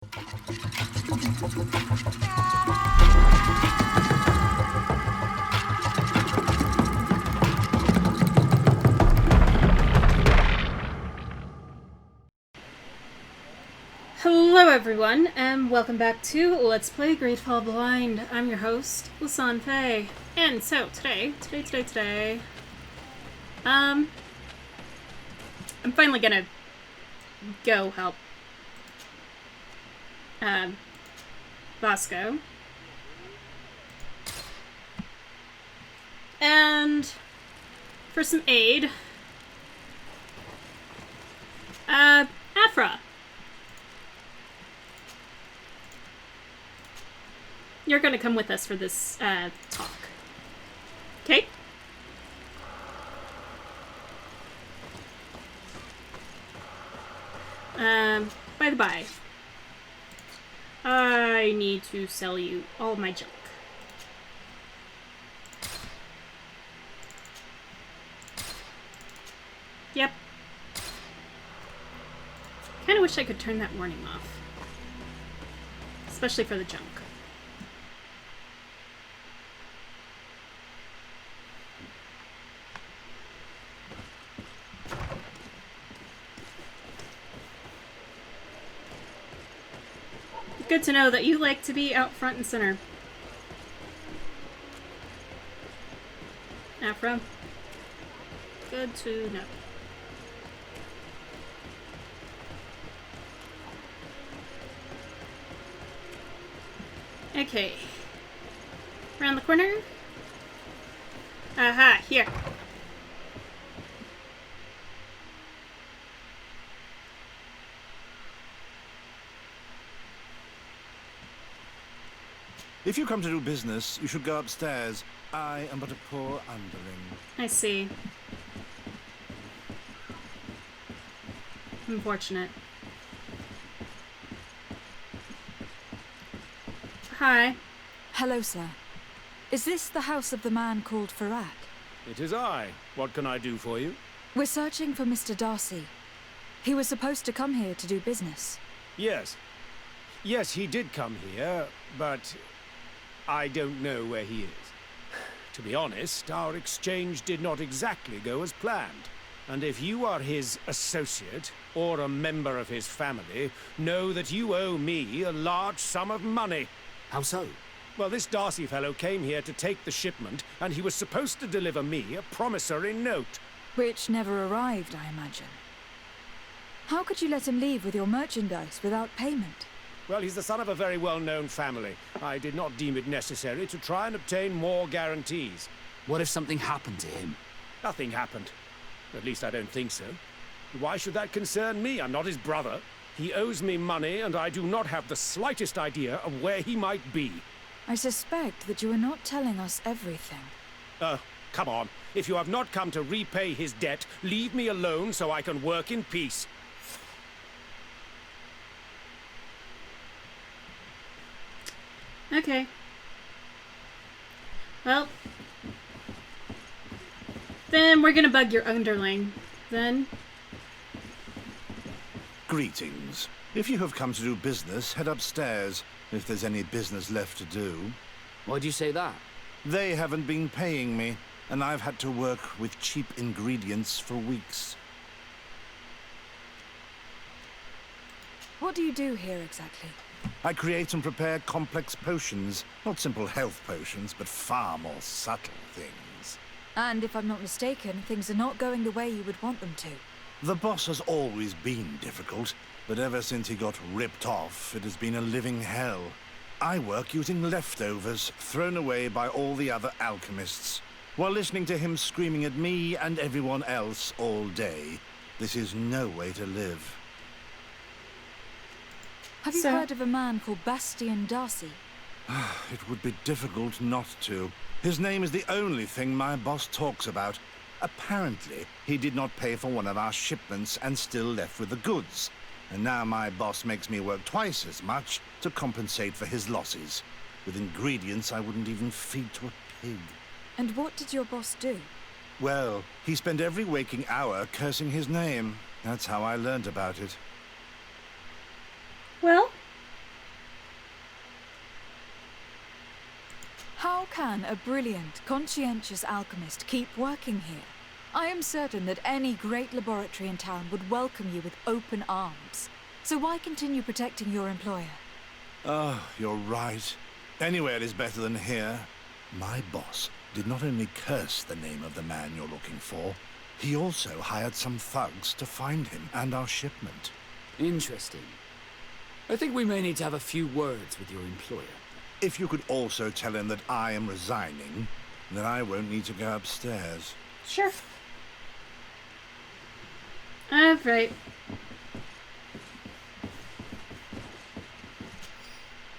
Hello everyone, and welcome back to Let's Play GreedFall Blind. I'm your host, Lasan Faye. And so, today, I'm finally gonna go help, Vasco. And for some aid, Afra. You're gonna come with us for this, talk. Okay? By the by, I need to sell you all my junk. Yep. Kinda wish I could turn that warning off. Especially for the junk. Good to know that you like to be out front and center. Afra. Good to know. Okay. Around the corner. Aha, here. If you come to do business, you should go upstairs. I am but a poor underling. I see. Unfortunate. Hi. Hello, sir. Is this the house of the man called Sardet? It is I. What can I do for you? We're searching for Mr. Darcy. He was supposed to come here to do business. Yes. Yes, he did come here, but I don't know where he is. To be honest, our exchange did not exactly go as planned. And if you are his associate, or a member of his family, know that you owe me a large sum of money. How so? Well, this Darcy fellow came here to take the shipment, and he was supposed to deliver me a promissory note. Which never arrived, I imagine. How could you let him leave with your merchandise without payment? Well, he's the son of a very well-known family. I did not deem it necessary to try and obtain more guarantees. What if something happened to him? Nothing happened. At least I don't think so. Why should that concern me? I'm not his brother. He owes me money, and I do not have the slightest idea of where he might be. I suspect that you are not telling us everything. Come on. If you have not come to repay his debt, leave me alone so I can work in peace. Okay. Well. Then we're gonna bug your underling. Then. Greetings. If you have come to do business, head upstairs, if there's any business left to do. Why'd you say that? They haven't been paying me, and I've had to work with cheap ingredients for weeks. What do you do here exactly? I create and prepare complex potions. Not simple health potions, but far more subtle things. And if I'm not mistaken, things are not going the way you would want them to. The boss has always been difficult, but ever since he got ripped off, it has been a living hell. I work using leftovers thrown away by all the other alchemists, while listening to him screaming at me and everyone else all day. This is no way to live. Have you heard of a man called Bastian Darcy? It would be difficult not to. His name is the only thing my boss talks about. Apparently, he did not pay for one of our shipments and still left with the goods. And now my boss makes me work twice as much to compensate for his losses. With ingredients I wouldn't even feed to a pig. And what did your boss do? Well, he spent every waking hour cursing his name. That's how I learned about it. Well, How can a brilliant, conscientious alchemist keep working here? I am certain that any great laboratory in town would welcome you with open arms. So why continue protecting your employer? Oh, you're right. Anywhere is better than here. My boss did not only curse the name of the man you're looking for, he also hired some thugs to find him and our shipment. Interesting. I think we may need to have a few words with your employer. If you could also tell him that I am resigning, then I won't need to go upstairs. Sure. Alright.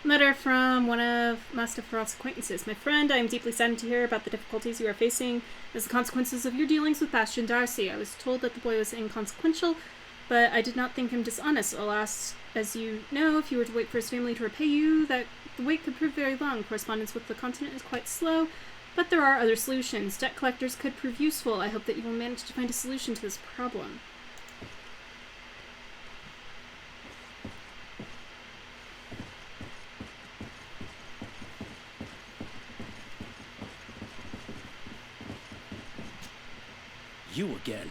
Letter from one of Master Ferrot's acquaintances. My friend, I am deeply saddened to hear about the difficulties you are facing as the consequences of your dealings with Bastian Darcy. I was told that the boy was inconsequential, but I did not think him dishonest. Alas, as you know, if you were to wait for his family to repay you, that the wait could prove very long. Correspondence with the continent is quite slow, but there are other solutions. Debt collectors could prove useful. I hope that you will manage to find a solution to this problem. You again.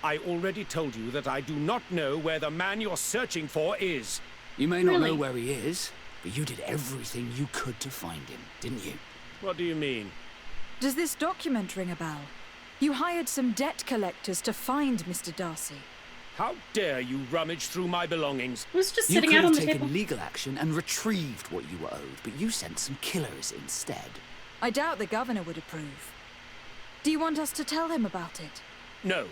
I already told you that I do not know where the man you're searching for is. You may not Really? know where he is, but you did everything you could to find him, didn't you? What do you mean? Does this document ring a bell? You hired some debt collectors to find Mr. Darcy. How dare you rummage through my belongings? It was just You sitting could out on have the taken table. legal action and retrieved what you were owed, but you sent some killers instead. I doubt the governor would approve. Do you want us to tell him about it? No.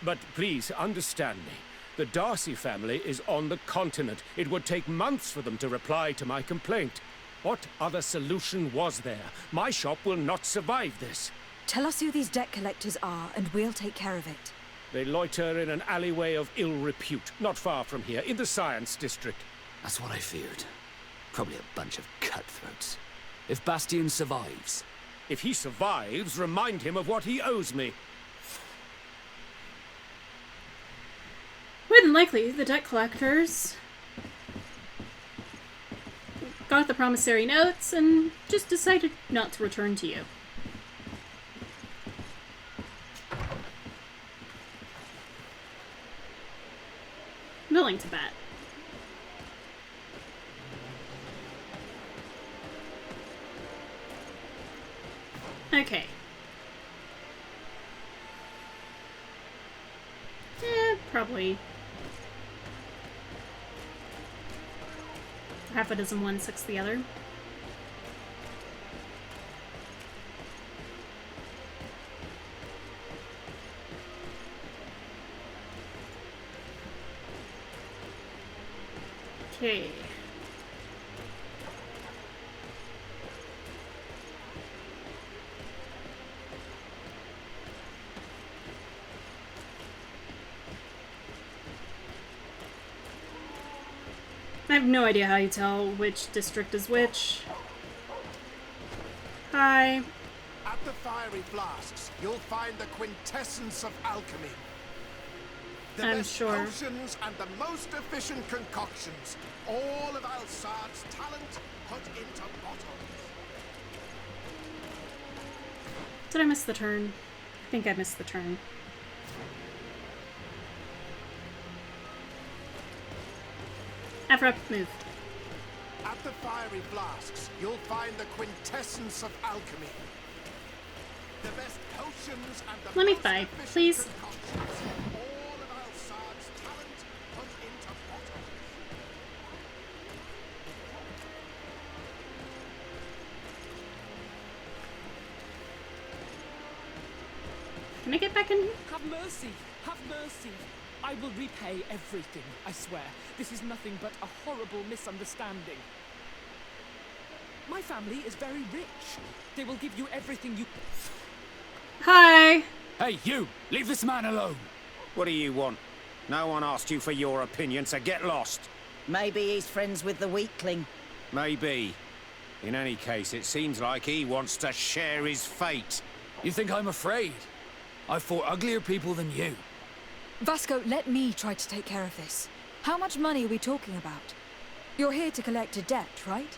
But please understand me. The Darcy family is on the continent. It would take months for them to reply to my complaint. What other solution was there? My shop will not survive this. Tell us who these debt collectors are, and we'll take care of it. They loiter in an alleyway of ill repute, not far from here, in the Science District. That's what I feared. Probably a bunch of cutthroats. If Bastian survives, If he survives, remind him of what he owes me. More than likely, the debt collectors got the promissory notes and just decided not to return to you. Willing to bet. Okay. Probably half a dozen one, six the other. Okay. I have no idea how you tell which district is which. Hi. At the fiery flasks, you'll find the quintessence of alchemy. The I'm best sure. potions and the most efficient concoctions. All of Alsard's talent put into bottles. Did I miss the turn? I think I missed the turn. Abrupt move. At the fiery flasks, you'll find the quintessence of alchemy. The best potions and the Let me most buy, efficient please. concoctions. All of Alsard's talent put into bottles. Can I get back in? Have mercy! Have mercy! I will repay everything, I swear. This is nothing but a horrible misunderstanding. My family is very rich. They will give you everything you... Hi. hey, you! Leave this man alone! What do you want? No one asked you for your opinion, so get lost. Maybe he's friends with the weakling. Maybe. In any case, it seems like he wants to share his fate. You think I'm afraid? I've fought uglier people than you. Vasco, let me try to take care of this. How much money are we talking about? You're here to collect a debt, right?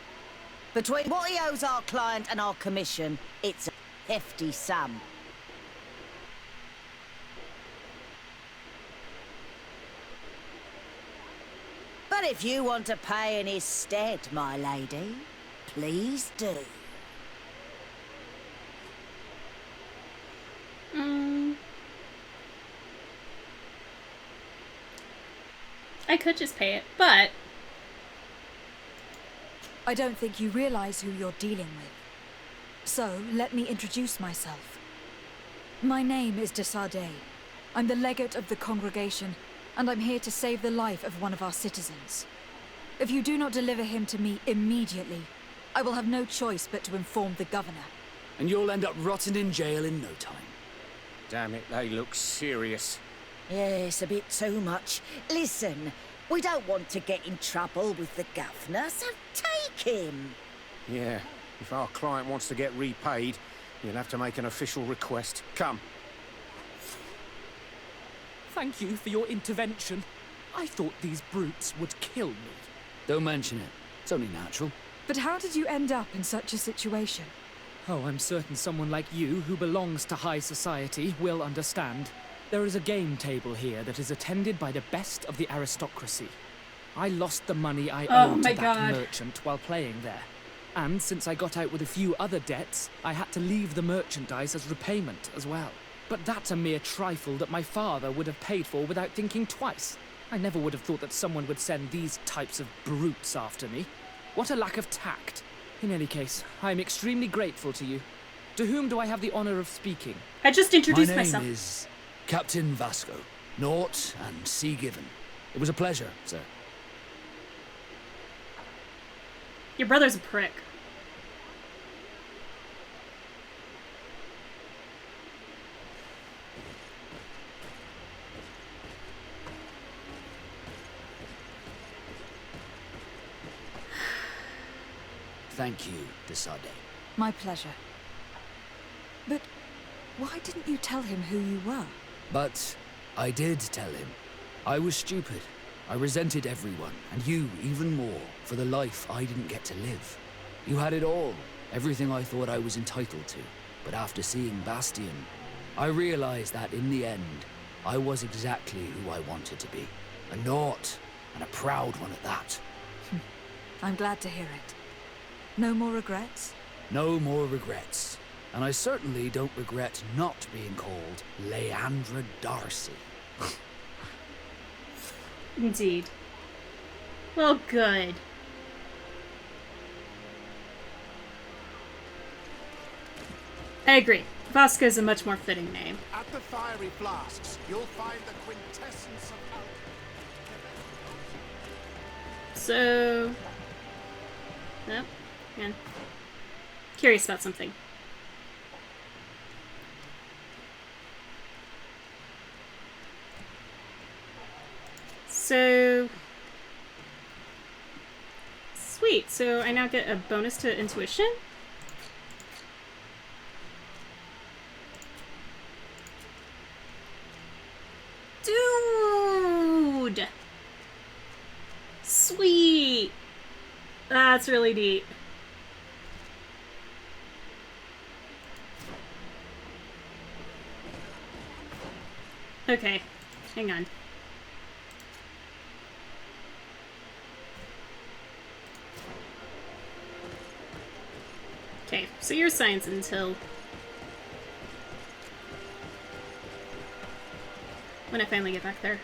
Between what he owes our client and our commission, it's a hefty sum. But if you want to pay in his stead, my lady, please do. I could just pay it, but I don't think you realize who you're dealing with. So, let me introduce myself. My name is de Sardet. I'm the legate of the congregation, and I'm here to save the life of one of our citizens. If you do not deliver him to me immediately, I will have no choice but to inform the governor. And you'll end up rotting in jail in no time. Damn it, they look serious. Yes, a bit too much. Listen, we don't want to get in trouble with the governor, so take him. Yeah, if our client wants to get repaid, you'll have to make an official request. Come. Thank you for your intervention. I thought these brutes would kill me. Don't mention it. It's only natural. But how did you end up in such a situation? Oh, I'm certain someone like you, who belongs to high society, will understand. There is a game table here that is attended by the best of the aristocracy. I lost the money I owed to that merchant while playing there. And since I got out with a few other debts, I had to leave the merchandise as repayment as well. But that's a mere trifle that my father would have paid for without thinking twice. I never would have thought that someone would send these types of brutes after me. What a lack of tact. In any case, I am extremely grateful to you. To whom do I have the honor of speaking? I just introduced My name myself. is Captain Vasco. Naught and sea given. It was a pleasure, sir. Your brother's a prick. Thank you, de Sardet. My pleasure. But why didn't you tell him who you were? But I did tell him. I was stupid. I resented everyone, and you even more, for the life I didn't get to live. You had it all, everything I thought I was entitled to. But after seeing Bastion, I realized that in the end, I was exactly who I wanted to be. A naught, and a proud one at that. I'm glad to hear it. No more regrets? No more regrets. And I certainly don't regret not being called Leandra Darcy. Indeed. Well, good. I agree. Vasco's a much more fitting name. At the fiery flasks, you'll find the quintessence of alchemy. So... No. Man. Curious about something. So... Sweet. So I now get a bonus to intuition? Dude! Sweet! That's really neat. Okay, hang on. Okay, so you're science until... when I finally get back there.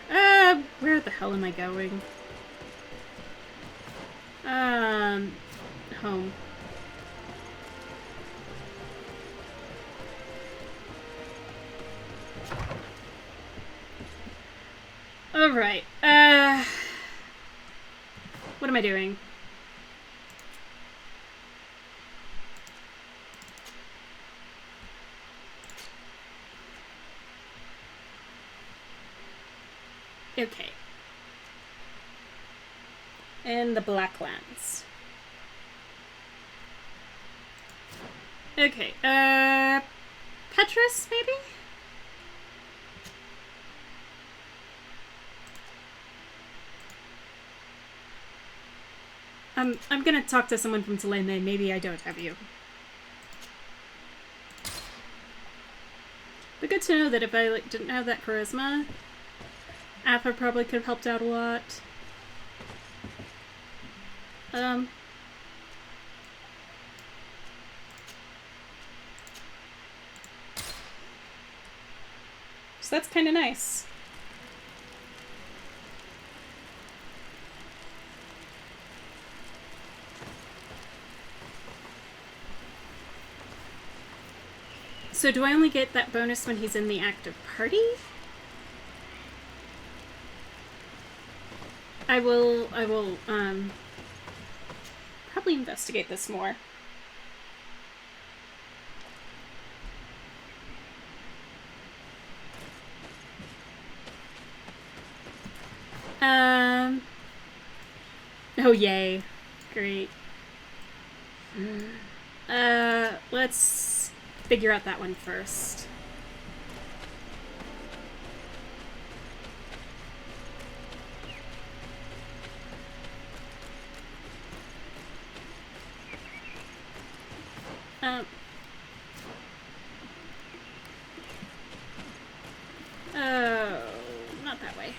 Where the hell am I going? Home. Alright, what am I doing? Okay. And the Blacklands. Okay, Petrus, maybe? I'm gonna talk to someone from Teleme. Maybe I don't have you. But good to know that if I like didn't have that charisma, Alpha probably could have helped out a lot. So that's kind of nice. So do I only get that bonus when he's in the active party? I will, probably investigate this more. Oh yay. Great. Let's figure out that one first. Oh, not that way.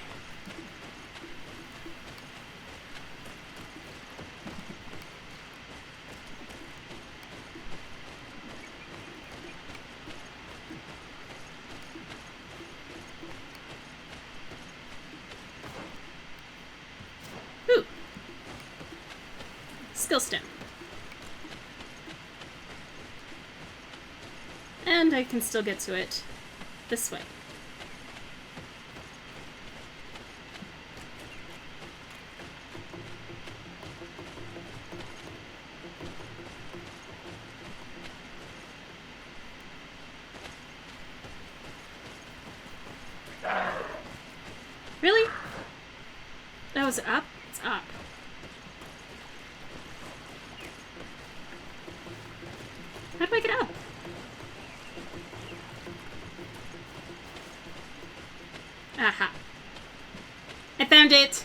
Ooh. Skill stone. And I can still get to it this way. Really? That was up? It's up. How do I get up? Aha. I found it!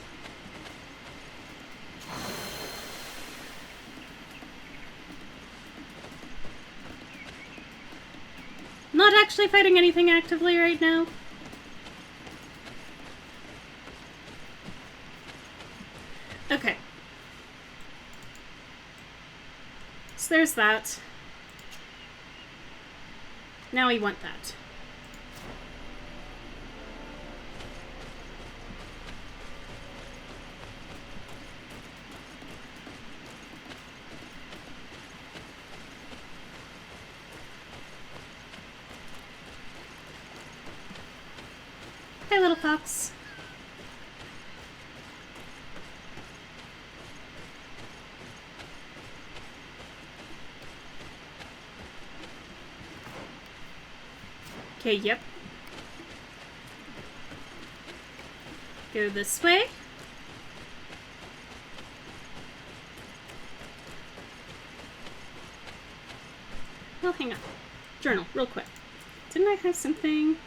Not actually fighting anything actively right now. Okay. So there's that. Now we want that. Hey, little fox. Okay, yep. Go this way. Well, hang on. Journal, real quick. Didn't I have something?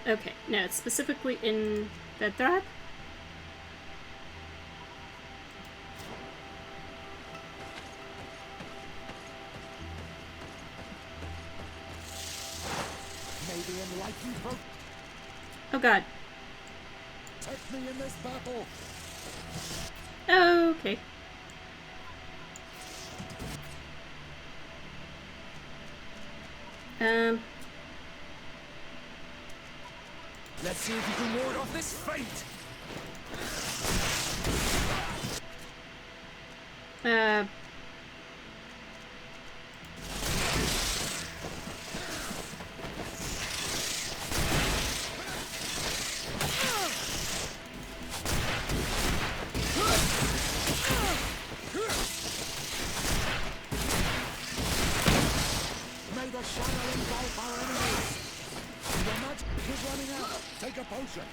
Okay, no, it's specifically in Bedthrop. Maybe enlightened folk Oh god. protect me in this battle. Okay. Let's see if you can ward off this fate! May the shadow engulf our enemies. Your magic is running out. Take a potion.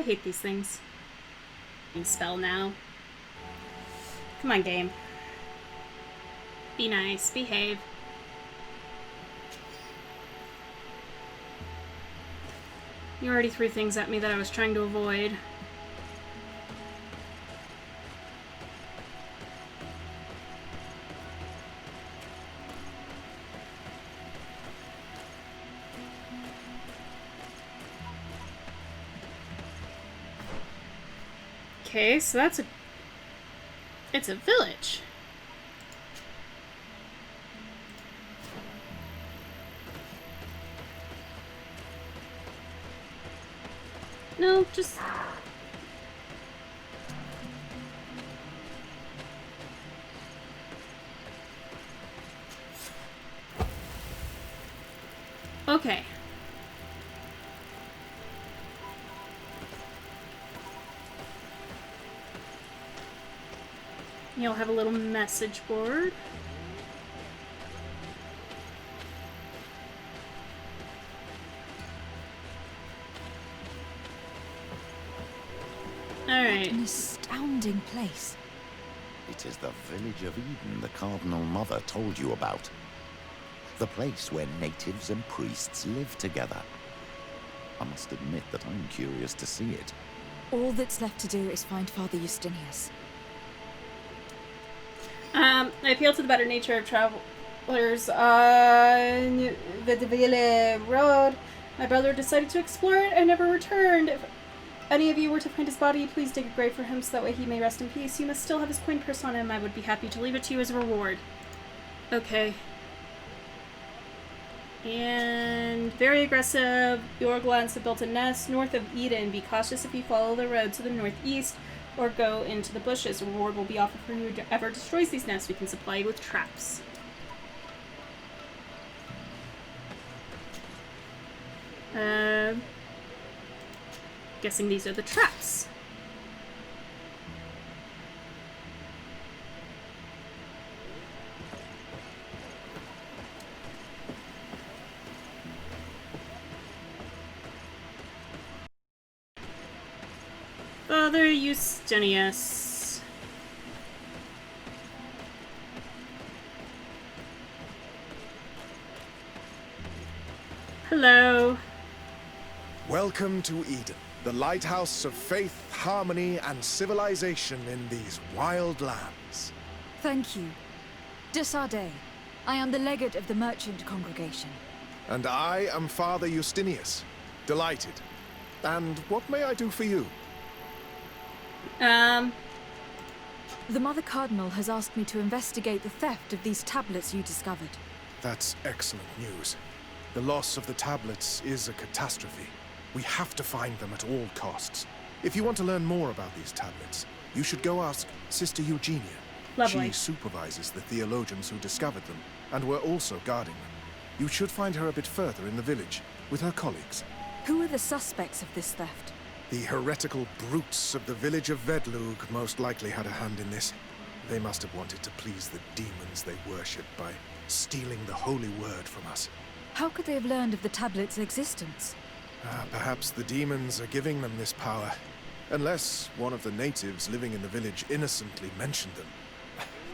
I hate these things. Spell now. Come on, game. Be nice. Behave. You already threw things at me that I was trying to avoid. Okay, so that's a... It's a village. No, just... Okay. You'll have a little message board. Alright. An astounding place. It is the village of Eden the Cardinal Mother told you about. The place where natives and priests live together. I must admit that I'm curious to see it. All that's left to do is find Father Justinius. I appeal to the better nature of travelers on the Ville Road. My brother decided to explore it and never returned. If any of you were to find his body, please dig a grave for him so that way he may rest in peace. You must still have his coin purse on him. I would be happy to leave it to you as a reward. Okay. And very aggressive. Your glance have built a nest north of Eden. Be cautious if you follow the road to the northeast or go into the bushes. A reward will be offered for whoever destroys these nests. We can supply you with traps. Guessing these are the traps. Father Justinius. Hello. Welcome to Eden, the lighthouse of faith, harmony, and civilization in these wild lands. Thank you. De Sardet. I am the legate of the merchant congregation. And I am Father Justinius. Delighted. And what may I do for you? The Mother Cardinal has asked me to investigate the theft of these tablets you discovered. That's excellent news. The loss of the tablets is a catastrophe. We have to find them at all costs. If you want to learn more about these tablets, you should go ask Sister Eugenia. Lovely. She supervises the theologians who discovered them, and were also guarding them. You should find her a bit further in the village, with her colleagues. Who are the suspects of this theft? The heretical brutes of the village of Vedlug most likely had a hand in this. They must have wanted to please the demons they worship by stealing the holy word from us. How could they have learned of the tablet's existence? Perhaps the demons are giving them this power. Unless one of the natives living in the village innocently mentioned them.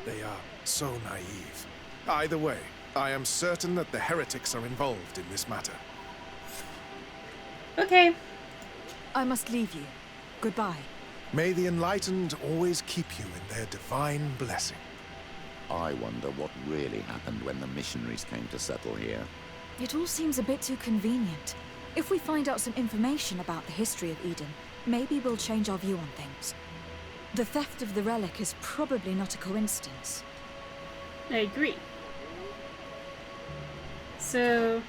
They are so naive. Either way, I am certain that the heretics are involved in this matter. Okay. I must leave you. Goodbye. May the enlightened always keep you in their divine blessing. I wonder what really happened when the missionaries came to settle here. It all seems a bit too convenient. If we find out some information about the history of Eden, maybe we'll change our view on things. The theft of the relic is probably not a coincidence. I agree. So...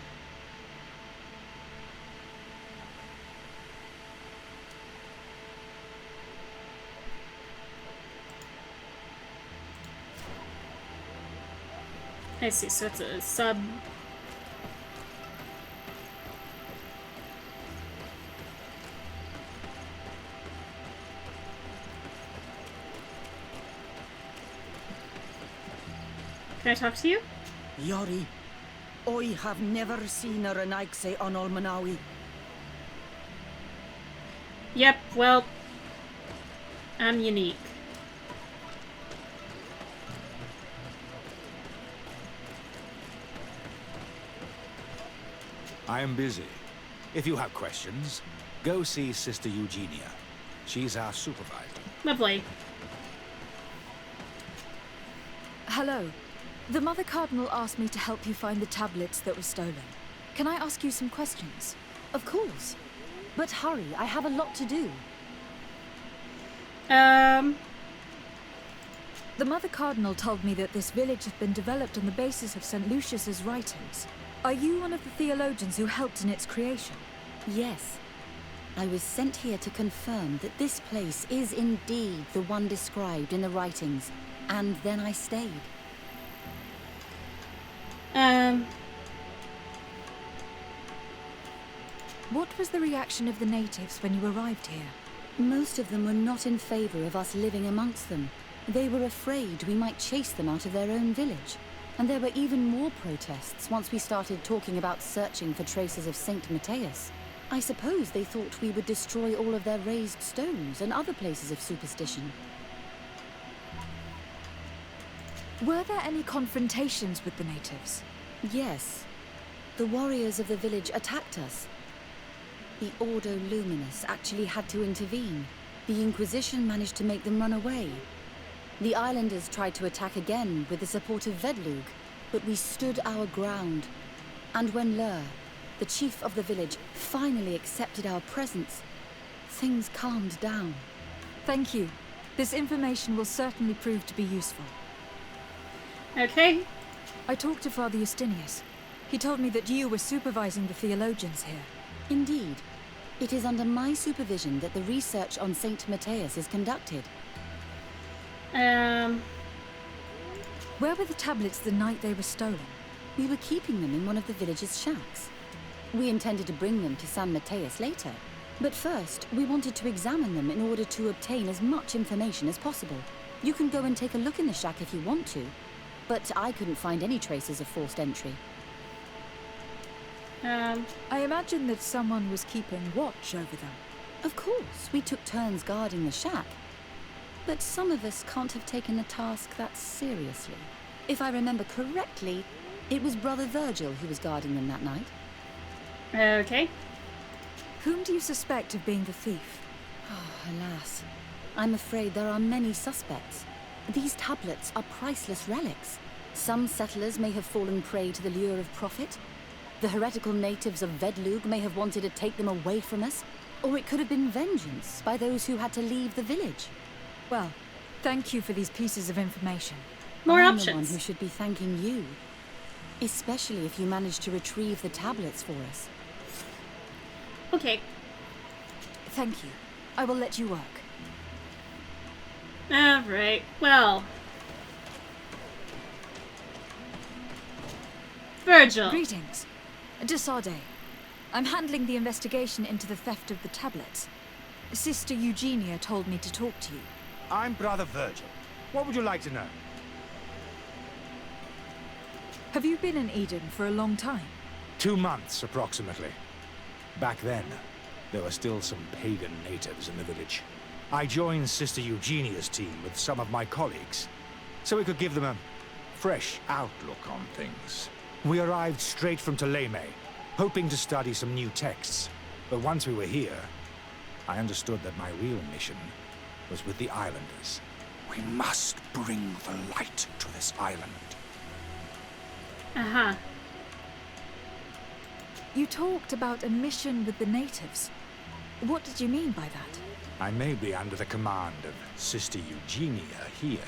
I see, so it's a sub... Can I talk to you? Yori, I have never seen her an Aixe on Olmanawi. Yep, well, I'm unique. I am busy. If you have questions, go see Sister Eugenia. She's our supervisor. Lovely. Hello. The Mother Cardinal asked me to help you find the tablets that were stolen. Can I ask you some questions? Of course. But hurry, I have a lot to do. The Mother Cardinal told me that this village had been developed on the basis of St. Lucius's writings. Are you one of the theologians who helped in its creation? Yes. I was sent here to confirm that this place is indeed the one described in the writings, and then I stayed. What was the reaction of the natives when you arrived here? Most of them were not in favor of us living amongst them. They were afraid we might chase them out of their own village. And there were even more protests once we started talking about searching for traces of Saint Matthias. I suppose they thought we would destroy all of their raised stones and other places of superstition. Were there any confrontations with the natives? Yes. The warriors of the village attacked us. The Ordo Luminous actually had to intervene. The Inquisition managed to make them run away. The islanders tried to attack again with the support of Vedlug, but we stood our ground. And when Lur, the chief of the village, finally accepted our presence, things calmed down. Thank you. This information will certainly prove to be useful. Okay. I talked to Father Justinius. He told me that you were supervising the theologians here. Indeed. It is under my supervision that the research on Saint Matthias is conducted. Where were the tablets the night they were stolen? We were keeping them in one of the village's shacks. We intended to bring them to San Matthias later. But first, we wanted to examine them in order to obtain as much information as possible. You can go and take a look in the shack if you want to. But I couldn't find any traces of forced entry. I imagine that someone was keeping watch over them. Of course, we took turns guarding the shack. But some of us can't have taken the task that seriously. If I remember correctly, it was Brother Virgil who was guarding them that night. Okay. Whom do you suspect of being the thief? Oh, alas. I'm afraid there are many suspects. These tablets are priceless relics. Some settlers may have fallen prey to the lure of profit. The heretical natives of Vedlug may have wanted to take them away from us. Or it could have been vengeance by those who had to leave the village. Well, thank you for these pieces of information. More I'm options. the one who should be thanking you. Especially if you managed to retrieve the tablets for us. Okay. Thank you. I will let you work. Alright, well. Virgil. Greetings. De Sardet. I'm handling the investigation into the theft of the tablets. Sister Eugenia told me to talk to you. I'm Brother Virgil. What would you like to know? Have you been in Eden for a long time? 2 months, approximately. Back then, there were still some pagan natives in the village. I joined Sister Eugenia's team with some of my colleagues, so we could give them a fresh outlook on things. We arrived straight from Ptolemy, hoping to study some new texts. But once we were here, I understood that my real mission was with the islanders. We must bring the light to this island. Uh-huh. You talked about a mission with the natives. What did you mean by that? I may be under the command of Sister Eugenia here,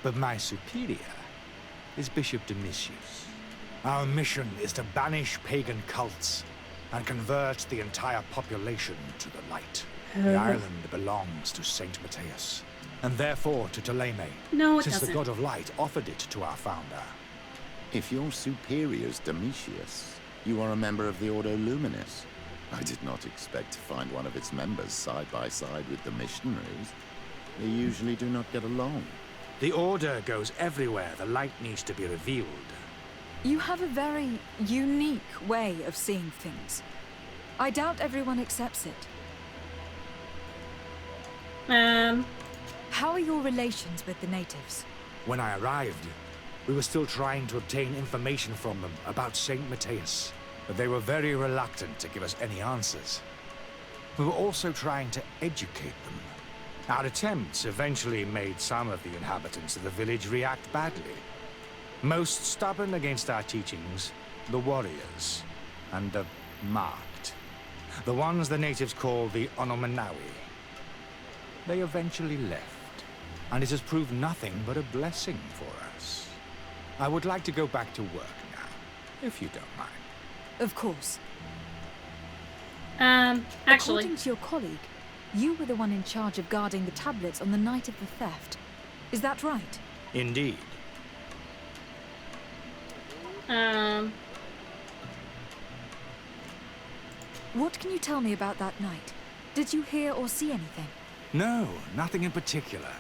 but my superior is Bishop Domitius. Our mission is to banish pagan cults and convert the entire population to the light. The island belongs to Saint Matthias, and therefore to Ptolemy, No, it since doesn't. the god of light offered it to our founder. If your superior's Domitius, you are a member of the Ordo Luminis. I did not expect to find one of its members side by side with the missionaries. They usually do not get along. The Order goes everywhere the light needs to be revealed. You have a very unique way of seeing things. I doubt everyone accepts it. How are your relations with the natives? When I arrived, we were still trying to obtain information from them about St. Matthias, but they were very reluctant to give us any answers. We were also trying to educate them. Our attempts eventually made some of the inhabitants of the village react badly. Most stubborn against our teachings, the warriors, and the marked. The ones the natives call the Onomanawi. They eventually left, and it has proved nothing but a blessing for us. I would like to go back to work now, if you don't mind. Of course. Actually... According to your colleague, you were the one in charge of guarding the tablets on the night of the theft. Is that right? Indeed. What can you tell me about that night? Did you hear or see anything? No, nothing in particular.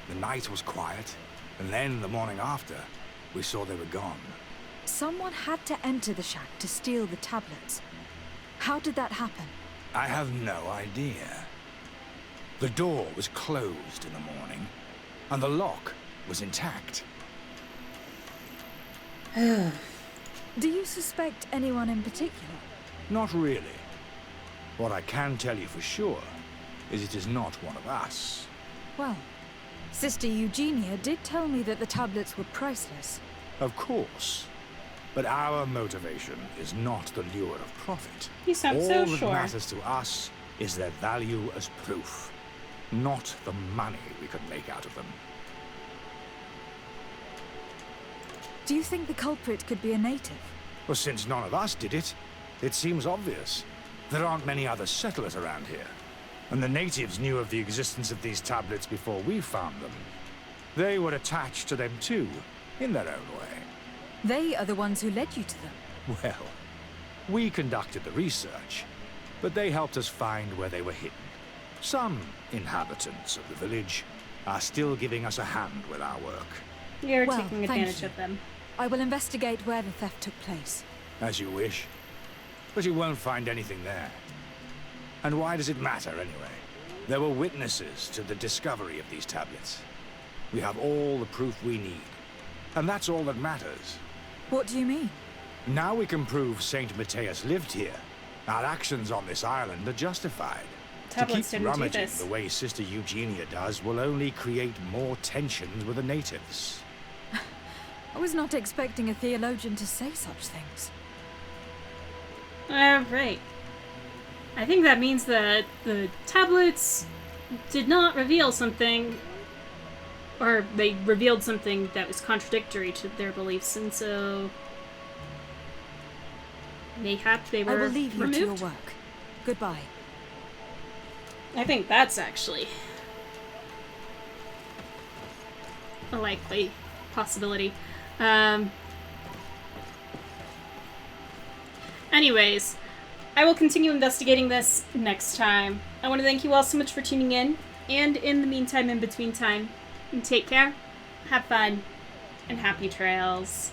The night was quiet, and then the morning after, we saw they were gone. Someone had to enter the shack to steal the tablets. How did that happen? I have no idea. The door was closed in the morning, and the lock was intact. Do you suspect anyone in particular? Not really. What I can tell you for sure is it is not one of us. Well, Sister Eugenia did tell me that the tablets were priceless. Of course. But our motivation is not the lure of profit. You sound All so that sure. matters to us is their value as proof, not the money we could make out of them. Do you think the culprit could be a native? Well, since none of us did it, it seems obvious. There aren't many other settlers around here. And the natives knew of the existence of these tablets before we found them. They were attached to them too, in their own way. They are the ones who led you to them. Well, we conducted the research, but they helped us find where they were hidden. Some inhabitants of the village are still giving us a hand with our work. You're Well, taking thank advantage you. of them. I will investigate where the theft took place. As you wish. But you won't find anything there. And why does it matter, anyway? There were witnesses to the discovery of these tablets. We have all the proof we need. And that's all that matters. What do you mean? Now we can prove St. Matthias lived here. Our actions on this island are justified. Tablets to didn't keep do rummaging this. the way Sister Eugenia does will only create more tensions with the natives. I was not expecting a theologian to say such things. Right. I think that means that the tablets did not reveal something, or they revealed something that was contradictory to their beliefs, and so mayhap they were I will leave you removed. to your work. Goodbye. I think that's actually a likely possibility. Anyways, I will continue investigating this next time. I want to thank you all so much for tuning in, and in the meantime, in between time, take care, have fun, and happy trails.